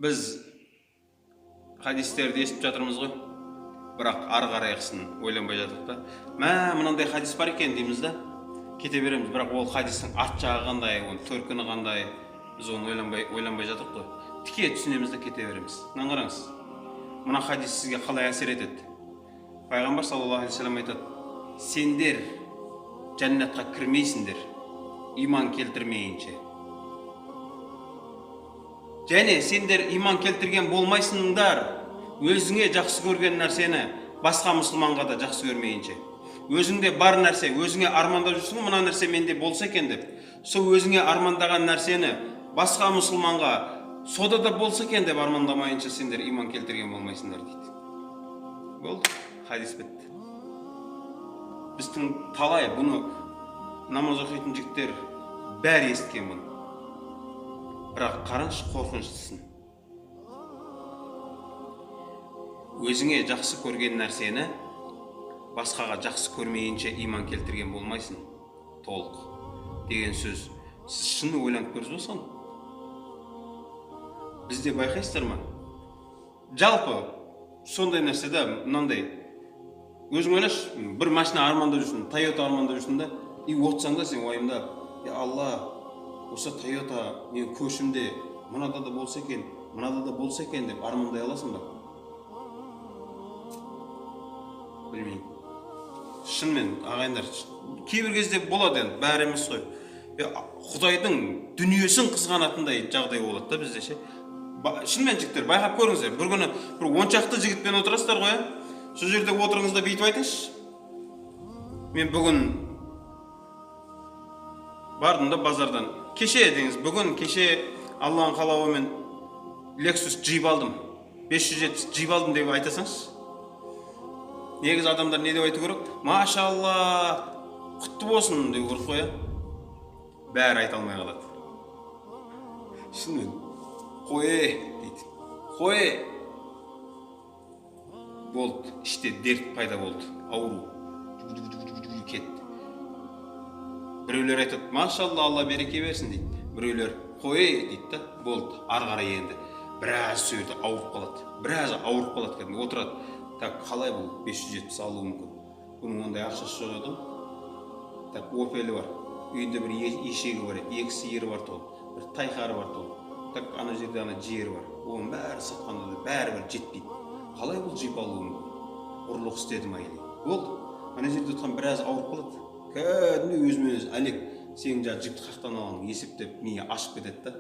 Biz hadisтерди естип жатырмыз ғой. Бірақ ары қарайғысын ойланбай жатырмыз да. Мынандай хадис бар екен дейміз да. Кете береміз, бірақ ол хадистің арт жағы қандай, оның төркіні қандай, біз оны ойланбай жатырмыз ғой. Тіке түсінеміз де кете береміз. Мына қараңыз. Мына хадис сізге қалай әсер етеді? Пайғамбар саллаллаху алейхи вассалам айтады: сендер жәннатқа кірмейсіңдер, иман келтірмейінше. Және сендер иман келтірген болмайсыңдар, өзіңе жақсы көрген нәрсені басқа мұсылманға да жақсы көрмейінше. Өзіңде бар нәрсе, өзіңе армандап жүрсің, мына нәрсе менде болса екен деп, сол өзіңе армандаған нәрсені басқа мұсылманға сода да болса екен деп армандамайынша сендер иман келтірген болмайсыңдар дейді. Болды, хадис бітті. Біздің талай бұны намаз оқитын жігіттер бәрі естіген бұны. Бірақ қараңызшы, қорқыныштысын. Өзіңе жақсы көрген нәрсені басқаға жақсы көрмейінше иман келтірген болмайсың толық деген сөз. Сіз шыны ойланып көрдіңіз бе соны? Бізде байқайсыздар ма? Жалпы сондай нәрсе да, мынандай. Өзің ойлашы, бір машина армандап жүрсің, Toyota армандап жүрсің да, и отсаң да сен ойымда, я Алла, осы Toyota мен көшімде мынада да болса екен, мынада да болса екен деп армандай аласың ба? Білмеймін. Шынымен ағайындар, кейбір кезде болады енді, бәрі емес қой. Құдайдың дүниесін қызғанатындай жағдай болады да бізде ше. Шынымен жігіттер, байқап көріңіздер. Бір күні бір 10 шақты жігітпен отырасыздар ғой. Сол жерде отырыңыз да бүйтіп айтыңызшы. Мен бүгін бардым да базардан. Кеше деңіз, бүгін кеше Алланың қалауымен Lexus Jeep алдым. 570 Jeep алдым деп айтасаңыз. Негіз адамдар не деп айту керек? Машалла, құтты болсын деп керек қой. Бәрі айта алмай қалады. Шынымен, қой дейді. Қой. Болды, іште дерт пайда болды, ауру. Кетті. Біреулер айтады: машалла, Алла береке берсін дейді. Біреулер қой дейді да, болды, ары қарай енді біраз сөйді ауырып қалады. Біраз ауырып қалады кәдімгі, отырады. Так, қалай бұл 570 алуы мүмкін? Бұның ондай ақшасы жоқ еді. Так, Opel'i бар. Үйінде бір ешегі бар, 2 сиыры бар толы, бір тайқары бар толы. Так, ана жерде ана жері бар. Оның бәрі сатқанда да бәрібір жетпейді. Қалай бұл джип алуы мүмкін? Ұрлық істеді ма или? Болды. Ана жерде отырған біраз ауырып қалады. Кәдімгі өзімен өзі әлек, сенің жаңағы жіпті қақтан алған есептеп миы ашып кетеді да.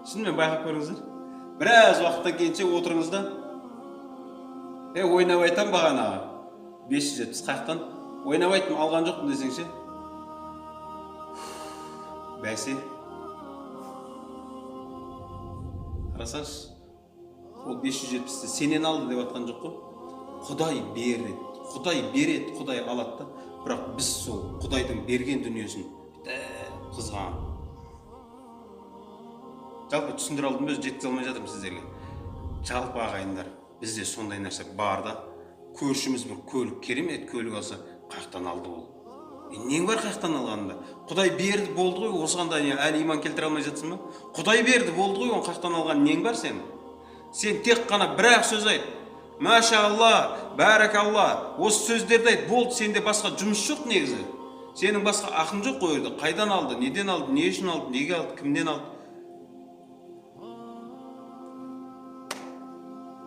Шынымен байқап көріңіздер. Біраз уақыттан кейінше отырыңыз да, ойнап айтам бағана 570 қақтан ойнап айтым алған жоқпын десеңше. Бәсе. Қарасаңшы, ол 570-ті сенен алды деп атқан жоқ қой. Құдай береді, Құдай алады да. Бірақ біз сол Құдайдың берген дүниесін қызған. Жалпы түсіндіре алдым, өз жеткізе алмай жатырмын сіздерге. Жалпы ағайындар, бізде сондай нәрсе бар да. Көршіміз бір көлік, керемет көлік алса, қаяқтан алды ол. Нең бар қаяқтан алғанында? Құдай берді, болды ғой, осығанда әлі иман келтіре алмай жатсың ба? Құдай берді, болды ғой, оны қаяқтан алған нең бар сен? Сен тек қана бір-ақ сөз айт. Машалла, бәрекалла, осы сөздерді айт, болды, сенде басқа жұмыс жоқ негізі. Сенің басқа ақың жоқ қой өрді. Қайдан алды, неден алды, не үшін алды, неге алды, кімден алды?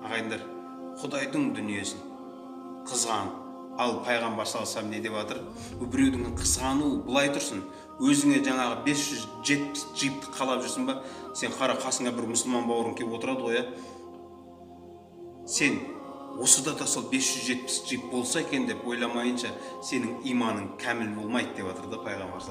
Ағайындар, Құдайдың дүниесін қызған. Ал пайғамбар саллаллаху алейхи вассалам не деп жатыр? Біреудің қызғану былай тұрсын. Өзіңе жаңағы 570 джипті қалап жүрсің ба? Сен қара, қасыңа бір мұсылман бауырың келіп отырады ғой. Сен осыда да сол 570 джип болса екен деп ойламайынша сенің иманың кәміл болмайды деп жатыр да пайғамбар.